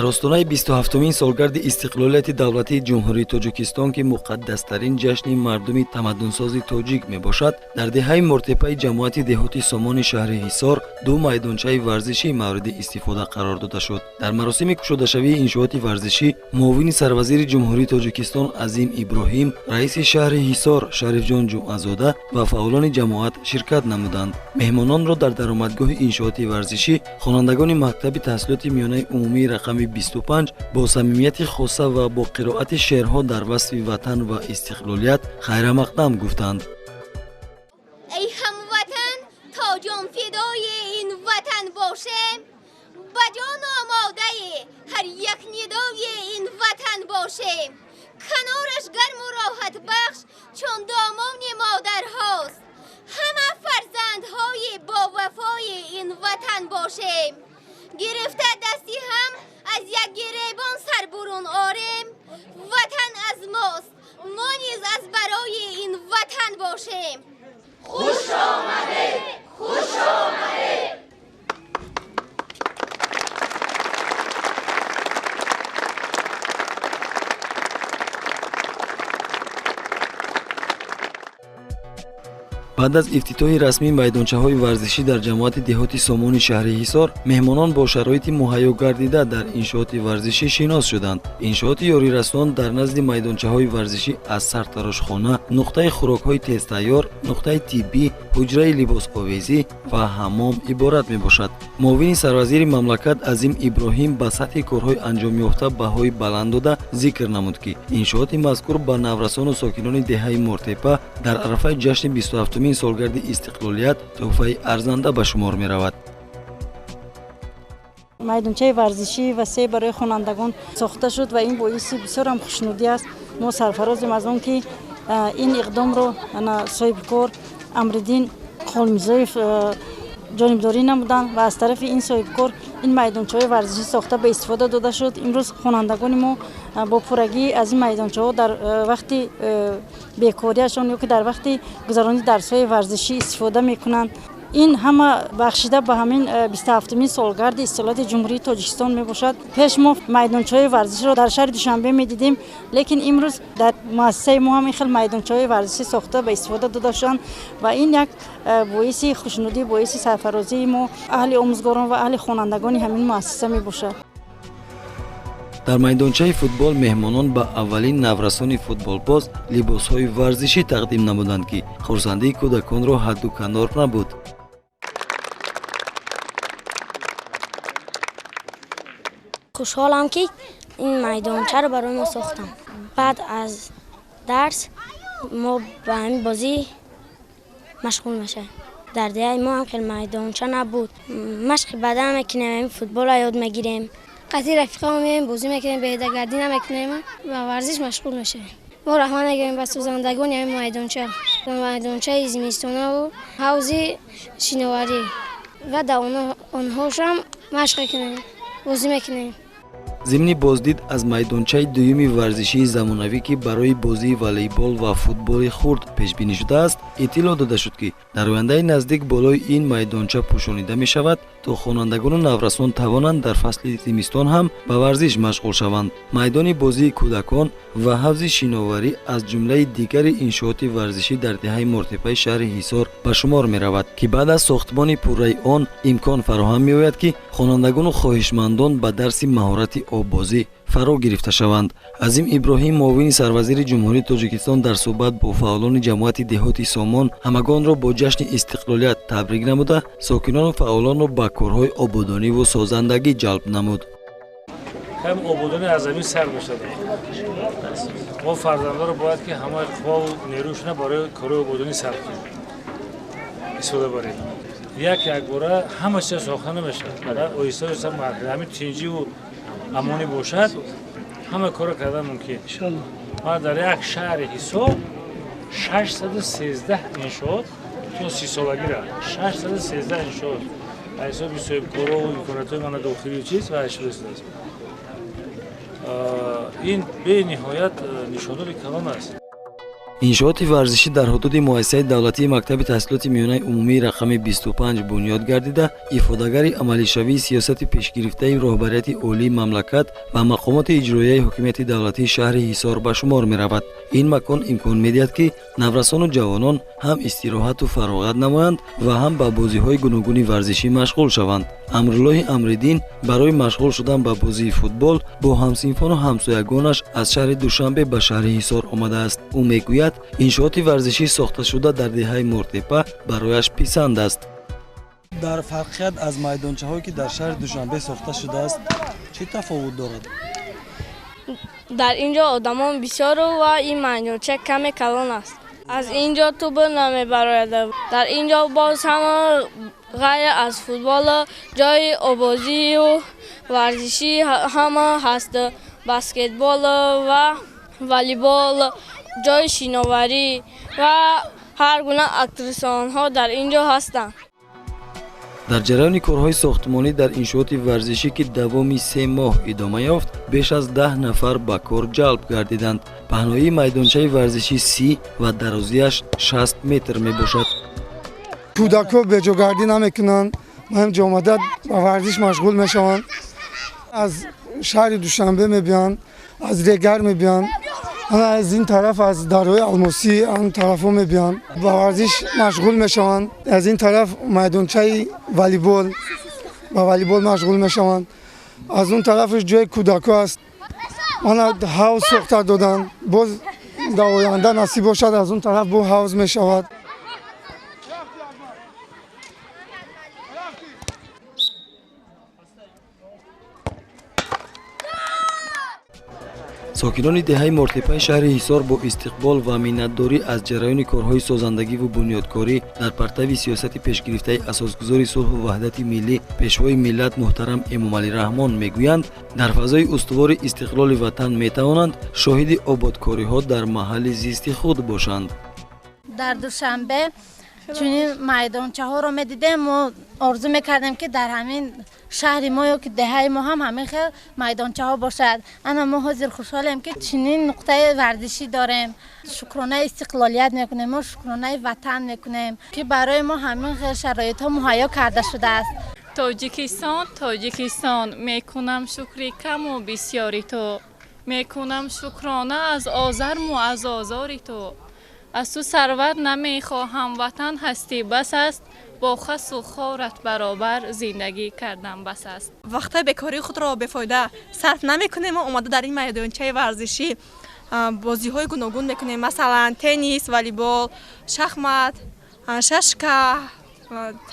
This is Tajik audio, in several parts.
дар остонаи 27-умин солгарди истиқлолияти давлатии ҷумҳурии Тоҷикистон ки муқаддастарин ҷашни мардуми тамаддунсози тоҷик мебошад, дар деҳаи мортепаи ҷамоати деҳоти Сомони шаҳри Ҳисор ду майдончаи варзишӣ мавриди истифода қарор дода шуд. Дар маросими кушодашавии иншооти варзишӣ муовини сарвазири ҷумҳурии Тоҷикистон Азим Иброҳим, раиси шаҳри Ҳисор Шарифҷон Ҷумъазода ва фаъолони ҷамоат ширкат намуданд. меҳмононро дар даромадгоҳи иншооти варзишӣ хонандагони мактаби таҳсилоти миёнаи умумии рақами 25 бо самимияти хоса ва бо қироати шеърҳо дар васфи ватан ва истиқлолият хайрамақдам гуфтанд. ای هموطن تا جان فدای این وطن باشم، با جان آماده هر یک ندای این وطن باشم. کنارش گرم و راحت بخش چون دامان مادر هاست، همه فرزندهای با وفای این وطن باشم. گرفته دستی هم از یک گریبان سر برون آرم، وطن از ماست، ما نیز از برای این وطن باشیم. خوش آمده، خوش آمده. بعد از افتتاح رسمی майдончаҳои варзишӣ дар ҷамоати деҳоти Сомони шаҳри Ҳисор, меҳмонон бо шароити муҳайё гардида дар иншооти варзишӣ шинос шуданд. иншооти ёрирасон дар назди майдончаҳои варзишӣ аз сартарошхона, нуқтаи хӯрокҳои тезтайёр, нуқтаи тиббӣ, ҳуҷраи либосовезӣ ва ҳаммом иборат мебошад. муовини сарвазири мамлакат Азим Иброҳим ба сатҳи корҳои анҷомёфта баҳои баланд дода зикр намуд, ки иншооти мазкур ба наврасону сокинони деҳаи Мортепа дар арафаи ҷашни 27-умин солгарди истиқлолият тӯҳфаи арзанда ба шумор меравад. майдончаи варзишӣ васеъ барои хонандагон сохта шуд ва ин боиси бисёрам хушнудӣ аст. мо сарфарозем аз он ки ин иқдомро соҳибкор Амриддин Холмизоев ҷонибдорӣ намуданд ва аз тарафи ин соҳибкор ин майдончаҳои варзишӣ сохта ба истифода дода шуд. имрӯз хонандагони мо бо пуррагӣ аз ин майдончаҳо дар вақти бекориашон ё ки дар вақти гузарони дарсҳои варзишӣ истифода мекунанд. ин ҳама бахшида ба ҳамин 27-умин солгарди истиқлолияти ҷумҳурии Тоҷикистон мебошад. пеш мо майдончаҳои варзиширо дар шаҳри Душанбе медидем, лекин имрӯз дар муассисаи мо ҳам ин хел майдончаҳои варзишӣ сохта ба истифода дода шуданд ва ин як боиси хушнудӣ, боиси сарфарозии мо аҳли омӯзгорон ва аҳли хонандагони ҳамин муассиса мебошад. дар майдончаи футбол меҳмонон ба аввалин наврасони футболбоз либосҳои варзишӣ тақдим намуданд, ки хурсандии кӯдаконро ҳадду канор набуд. خوشحالم که این میدانچه رو برای ما ساختم. بعد از درس ما به همین بازی مشغول میشیم. در دهه ما هم خیلی میدانچه نبود. مشق بدن میکنیم، همین فوتبال رو یاد میگیریم. قطعی رفیقا هم میایم بازی میکنیم، بهدهگردی نمیکنیم و ورزش مشغول میشیم. ما رحمان میگیم به سوزندگان همین میدانچه زمستانه و حوض شناوری و در آنهاش هم مشق کنیم، بازی میکنیم. зимни боздид аз майдончаи дуюми варзишии замонавӣ ки барои бозии волейбол ва футболи хурд пешбинӣ шудааст, иттилоъ дода шуд, ки дар ояндаи наздик болои ин майдонча пӯшонида мешавад, то хонандагону наврасон тавонанд дар фасли зимистон ҳам ба варзиш машғул шаванд. майдони бозии кӯдакон ва ҳавзи шиноварӣ аз ҷумлаи дигари иншооти варзишӣ дар деҳаи Мортепаи шаҳри Ҳисор ба шумор меравад, ки баъд аз сохтмони пурраи он имкон фароҳам меояд, ки хонандагону хоҳишмандон ба дарси маҳорати оббозӣ фаро гирифта шаванд. Азим Иброҳим, муовини сарвазири ҷумҳурии Тоҷикистон, дар суҳбат бо фаъолони ҷамоати деҳоти Сомон ҳамагонро бо ҷашни истиқлолият табрик намуда, сокинону фаъолонро ба корҳои ободониву созандагӣ ҷалб намуд. ҳам ободонӣ аз замин сар мешавад. мо фарзандонро бояд ки ҳама қувваву нерӯшона барои кори ободонӣ сарф кунем, истифода барем. як бора ҳама чиз сохта намешавад. оҳиста оҳиста ҳамин тинҷиву амонӣ бошад, ҳама кора кардан мумкин. ман дар як шаҳри Ҳисор 613 иншоот то 30 солагира 613 иншоот аз ҳисоби соҳибкорову имконотҳои мана дохилию чиз ва шудааст. ин бениҳоят нишондори калон аст. иншооти варзишӣ дар ҳудуди муассисаи давлатии мактаби таҳсилоти миёнаи умумии рақами 25 бунёд гардида, ифодагари амалишавии сиёсати пешгирифтаи роҳбарияти олии мамлакат ва мақомоти иҷроияи ҳокимияти давлатии шаҳри ҳисор ба шумор меравад. ин макон имкон медиҳад ки наврасону ҷавонон ҳам истироҳату фароғат намоянд ва ҳам ба бозиҳои гуногуни варзишӣ машғул шаванд. амруллоҳи амриддин барои машғул шудан ба бозии футбол бо ҳамсинфону ҳамсоягонаш аз шаҳри душанбе ба шаҳри ҳисор омадааст. ӯ мегӯяд иншооти варзишӣ сохташуда дар деҳаи мортепа барояш писанд аст. дар фарқият аз майдончаҳое ки дар шаҳри душанбе сохта шудааст чӣ тафовут дорад? дар инҷо одамон бисёру ва ин майдонча каме калон аст. аз инҷо тубу намебарояд. дар инҷо боз ҳама ғайр аз футбол ҷои овозию варзишӣ ҳама ҳаст. баскетбол ва волейбол, ҷои шиноварӣ ва ҳар гуна аттраксионҳо дар инҷо ҳастанд. дар ҷараёни корҳои сохтмонӣ дар иншооти варзишӣ ки давоми 3 моҳ идома ёфт, беш аз 10 нафар ба кор ҷалб гардиданд. паҳноии майдончаи варзишӣ 30 ва дарозиаш 60 метр мебошад. кӯдако беҷогардӣ намекунанд, маҳим ҷомада ба варзиш машғул мешаванд. аз шаҳри душанбе мебиёнд, аз регар мебиёнд, аз ин тараф аз дарои алмосӣ ан тарафҳо мебиёнд, ба варзиш машғул мешаванд. аз ин тараф майдончаи волейбол, ба волейбол машғул мешаванд. аз он тарафаш ҷои кӯдако аст. ана ҳавз сохта доданд, боз дар оянда насиб бошад аз он тараф бо ҳавз мешавад. сокинони деҳаи мортепаи шаҳри ҳисор бо истиқбол ва миннатдорӣ аз ҷараёни корҳои созандагиву бунёдкорӣ дар партави сиёсати пешгирифтаи асосгузори сулҳу ваҳдати миллӣ пешвои миллат муҳтарам эмомалӣ раҳмон мегӯянд, дар фазои устувори истиқлоли ватан метавонанд шоҳиди ободкориҳо дар маҳалли зисти худ бошанд. дар душанбе чунин майдончаҳоро медидем, мо орзу мекардем ки дар ҳамин шаҳри мо ё ки деҳаи мо ҳам ҳамин хел майдончаҳо бошад. ана мо ҳозир хушҳолем ки чунин нуқтаи варзишӣ дорем. шукронаи истиқлолият мекунем, мо шукронаи ватан мекунем ки барои мо ҳамин хел шароитҳо муҳайё карда шудааст. тоҷикистон мекунам шукри каму бисёри ту, мекунам шукрона аз озарму аз озори ту. аз ту сарват намехоҳам, ватан ҳастӣ бас аст, бо хасу хорат баробар зиндагӣ кардан бас аст. вақтаи бекории худро бефоида сарф намекунем. омода дар ин майдончаи варзишӣ бозиҳои гуногун мекунем, масалан теннис, волейбол, шахмат, шашка,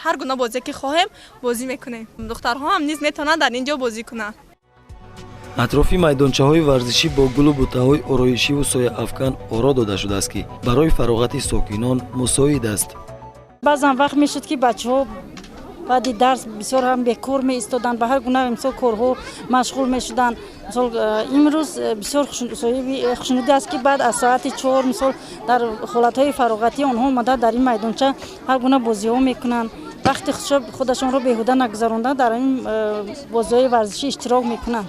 ҳар гуна бозие ки хоҳем бозӣ мекунем. духтарҳо ҳам низ метавонанд дар ин ҷо бозӣ кунанд. атрофи майдончаҳои варзишӣ бо гулу бутаҳои ороишиву сояафкан оро дода шудааст ки барои фароғати сокинон мусоид аст. баъзан вақт мешуд ки бачаҳо баъди дарс бисёр ҳам бекор меистоданд, ба ҳар гуна мисол корҳо машғул мешуданд. мисол имрӯз бисёр хушнудӣ аст ки баъд аз соати 4 мисол дар ҳолатҳои фароғатӣ онҳо омада дар ин майдонча ҳар гуна бозиҳо мекунанд. вақти худашонро беҳуда нагузаронда дар ин бозиҳои варзишӣ иштирок мекунанд.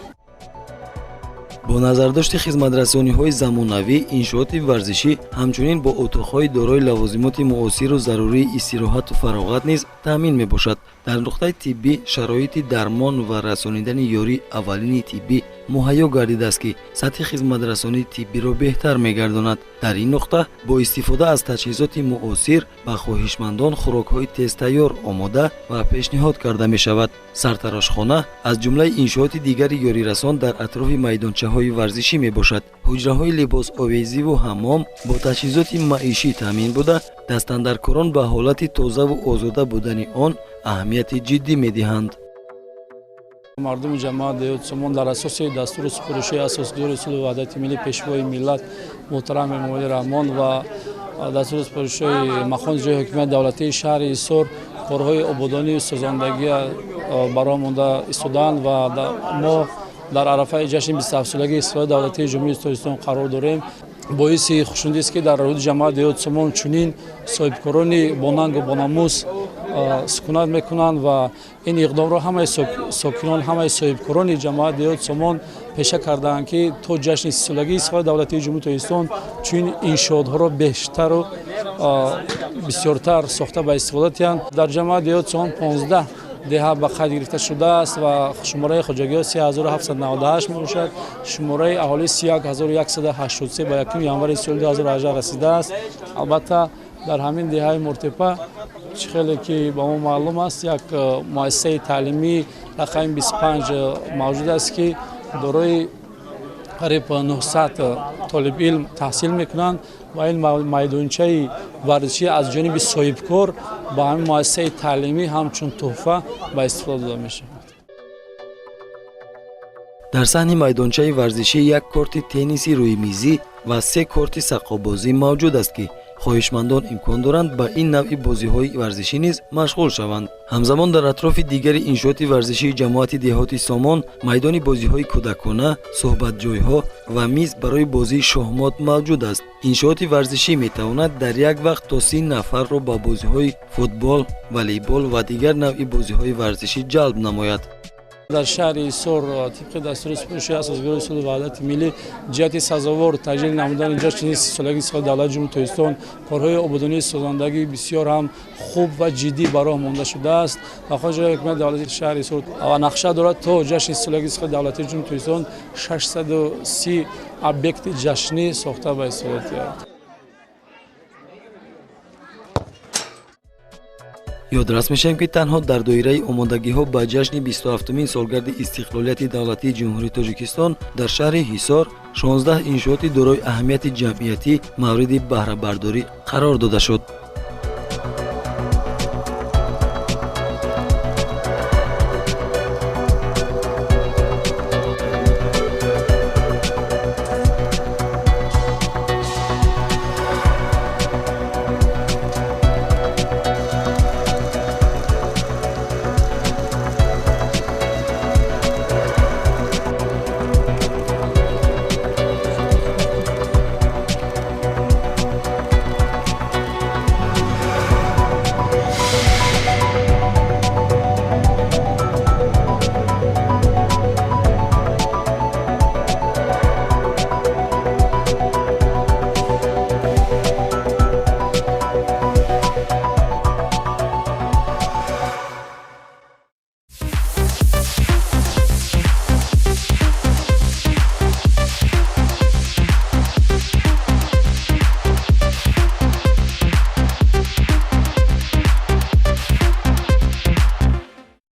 бо назардошти хизматрасониҳои замонавӣ, иншооти варзишӣ ҳамчунин бо отоқҳои дорои лавозимоти муосиру зарурии истироҳату фароғат низ таъмин мебошад. дар нуқтаи тиббӣ шароити дармон ва расонидани ёрии аввалини тиббӣ муҳайё гардидааст ки сатҳи хизматрасонии тиббиро беҳтар мегардонад. дар ин нуқта бо истифода аз таҷҳизоти муосир ба хоҳишмандон хӯрокҳои тезтайёр омода ва пешниҳод карда мешавад. сартарошхона аз ҷумлаи иншооти дигари ёрирасон дар атрофи майдончаҳои варзишӣ мебошад. ҳуҷраҳои либосовезиву ҳаммом бо таҷҳизоти маишӣ таъмин буда, дастандаркорон ба ҳолати тозаву озода будани он аҳамияти ҷиддӣ медиҳанд. мардуми ҷамоат деҳоти сомон дар асоси дастури супориши асосгузори сулҳу ваҳдати миллӣ пешвои миллат муҳтарам эмомалӣ раҳмон ва дастури супоришҳои мақоми иҷроии ҳокимияти давлатии шаҳри ҳисор корҳои ободонии созандагӣ баро монда истоданд ва мо дар арафаи ҷашни 27-солагии истиқлоли давлатии ҷумҳурии Tojikiston қарор дорем. боиси хушнудист ки дар ҳудуди ҷамоати деҳоти сомон чунин соҳибкорони бонангу бонамус сукунат мекунанд ва ин иқдомро ҳамаи сокинон, ҳамаи соҳибкорони ҷамоати деҳоти сомон пеша кардаанд ки то ҷашни 30-солагии истиқлоли давлатии ҷумҳурии тоҷикистон чунин иншоотҳоро бештару бисёртар сохта ба истифода тиҳанд. дар ҷамъияти деҳоти Соҳон 15 деҳа ба қайд гирифта шудааст ва шумораи хоҷагиҳо 3798 мебошад. шумораи аҳолӣ 31183 ба 1 январи соли 2018 расидааст. албатта дар ҳамин деҳаи муртепа чӣ хеле ки ба мо маълум аст, як муассисаи таълимӣ рақами 25 мавҷуд аст ки дорои қариб 900 толибилм таҳсил мекунанд ва ин майдончаи варзишӣ аз ҷониби соҳибкор ба ҳамин муассисаи таълимӣ ҳамчун тӯҳфа ба истифода дода мешавад. дар саҳни майдончаи варзишӣ як корти тенниси рӯймизӣ ва 3 корти саққобозӣ мавҷуд аст ки хоҳишмандон имкон доранд ба ин навъи бозиҳои варзишӣ низ машғул шаванд. ҳамзамон дар атрофи дигари иншооти варзишии ҷамоати деҳоти Сомон майдони бозиҳои кӯдакона, суҳбатҷойҳо ва миз барои бозии шоҳмот мавҷуд аст. иншооти варзишӣ метавонад дар як вақт то 30 нафарро ба бозиҳои футбол, волейбол ва дигар навъи бозиҳои варзишӣ ҷалб намояд. дар шаҳри Ҳисор тибқи дастури супориши асосгори усули ваҳдати миллӣ ҷиҳати сазовор таҷлил намудани ҷашни 30-солагии истиқлоли давлати ҷумҳурии тоҷикистон корҳои ободонии созандагӣ бисёр ҳам хуб ва ҷиддӣ ба роҳ монда шудааст ва хоҷа ҳукумати давлати шаҳри Ҳисор нақша дорад то ҷашни 30-солагии истиқлоли давлати ҷумҳурии тоҷикистон 630 объекти ҷашнӣ сохта ба истифода тиҳад. ёдрас мешавем ки танҳо дар доираи омодагиҳо ба ҷашни 27-умин солгарди истиқлолияти давлатии ҷумҳурии тоҷикистон дар шаҳри Ҳисор 16 иншооти дорои аҳамияти ҷамъиятӣ мавриди баҳрабардорӣ қарор дода шуд.